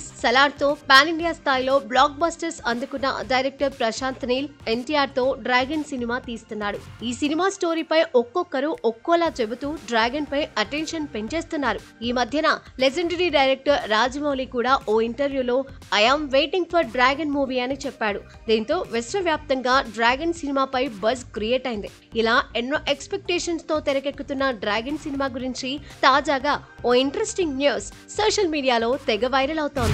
Series Salaar తో pan India స్థాయిలో black busters అందుకున్న డైరెక్టర్ ప్రశాంత్ నీల్ ఎన్టీఆర్ తో డ్రాగన్ సినిమా తీస్తున్నాడు. ఈ సినిమా స్టోరీపై ఒక్కొక్కరు ఒక్కోలా చెబుతూ డ్రాగన్ పై అటెన్షన్ పెంచేస్తున్నారు. ఈ మధ్యన లెజెండరీ డైరెక్టర్ రాజమౌళి కూడా ఓ ఇంటర్వ్యూలో I am waiting for dragon movie అని చెప్పాడు. దీంతో విశ్వవ్యాప్తంగా డ్రాగన్ సినిమాపై బజ్ క్రియేట్ అయింది. ఇలా ఎన్నో ఎక్స్పెక్టేషన్స్ తో తెరకెక్కుతున్న డ్రాగన్ సినిమా గురించి తాజాగా ఓ ఇంట్రెస్టింగ్ న్యూస్ సోషల్ మీడియాలో తెగ వైరల్ అవుతోంది.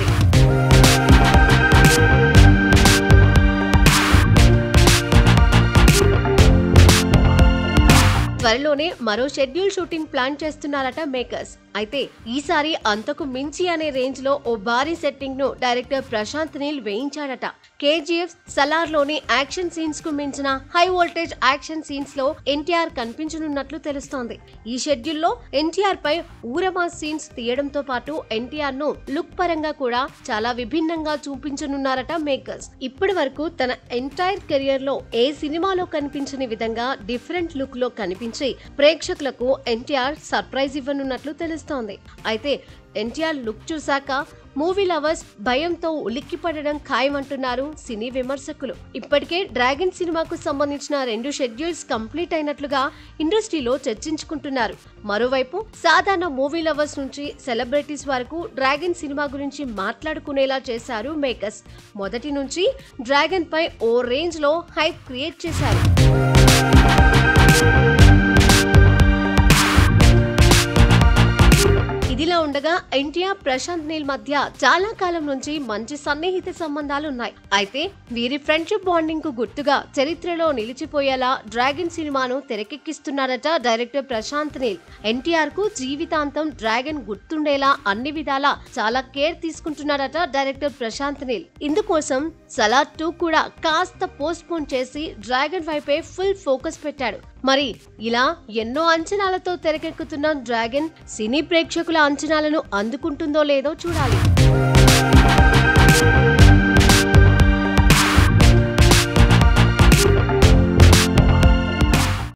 త్వరలోనే మరో షెడ్యూల్ షూటింగ్ ప్లాన్ చేస్తున్నారట మేకర్స్. అయితే ఈసారి అంతకు మించి అనే రేంజ్ లో ఓ భారీ సెట్టింగ్ ను డైరెక్టర్ ప్రశాంత్ నీల్ వేయించాడట. కేజీఎఫ్ సలార్ లోని యాక్షన్ సీన్స్ కు మించిన హై వోల్టేజ్ యాక్షన్ సీన్స్ లో ఎన్టీఆర్ కనిపించనున్నట్లు తెలుస్తోంది. ఈ షెడ్యూల్ లో ఎన్టీఆర్ పై ఊరమాస్ సీన్స్ తీయడంతో పాటు ఎన్టీఆర్ ను లుక్ పరంగా కూడా చాలా విభిన్నంగా చూపించనున్నారట మేకర్స్. ఇప్పటి వరకు తన ఎంటైర్ కెరియర్ లో ఏ సినిమాలో కనిపించని విధంగా డిఫరెంట్ లుక్ లో కనిపించి ప్రేక్షకులకు ఎన్టీఆర్ సర్ప్రైజ్ ఇవ్వనున్నట్లు తెలుస్తోంది. అయితే ఎన్టీఆర్ లుక్ చూశాక మూవీ లవర్స్ భయంతో ఉలిక్కిపడడం ఖాయమంటున్నారు సినీ విమర్శకులు. ఇప్పటికే డ్రాగన్ సినిమాకు సంబంధించిన 2 షెడ్యూల్స్ కంప్లీట్ అయినట్లుగా ఇండస్ట్రీలో చర్చించుకుంటున్నారు. మరోవైపు సాధారణ మూవీ లవర్స్ నుంచి సెలబ్రిటీస్ వరకు డ్రాగన్ సినిమా గురించి మాట్లాడుకునేలా చేశారు మేకర్స్. మొదటి నుంచి డ్రాగన్ పై ఓ రేంజ్ లో హైప్ క్రియేట్ చేశారు. ఇదిలా ఉండగా ఎన్టీఆర్ ప్రశాంత్ నీల్ మధ్య చాలా కాలం నుంచి మంచి సన్నిహిత సంబంధాలు ఉన్నాయి. అయితే వీరి ఫ్రెండ్షిప్ బాండింగ్ కు గుర్తుగా చరిత్రలో నిలిచిపోయేలా డ్రాగన్ సినిమాను తెరకెక్కిస్తున్నారట డైరెక్టర్ ప్రశాంత్ నీల్. ఎన్టీఆర్ కు జీవితాంతం డ్రాగన్ గుర్తుండేలా అన్ని విధాలా చాలా కేర్ తీసుకుంటున్నారట డైరెక్టర్ ప్రశాంత్ నీల్. ఇందుకోసం సలార్ 2 కూడా కాస్త పోస్ట్ పోన్ చేసి డ్రాగన్ వైపే ఫుల్ ఫోకస్ పెట్టాడు. మరి ఇలా ఎన్నో అంచనాలతో తెరకెక్కుతున్న డ్రాగన్ సినీ ప్రేక్షకుల అంచనాలను అందుకుంటుందో లేదో చూడాలి.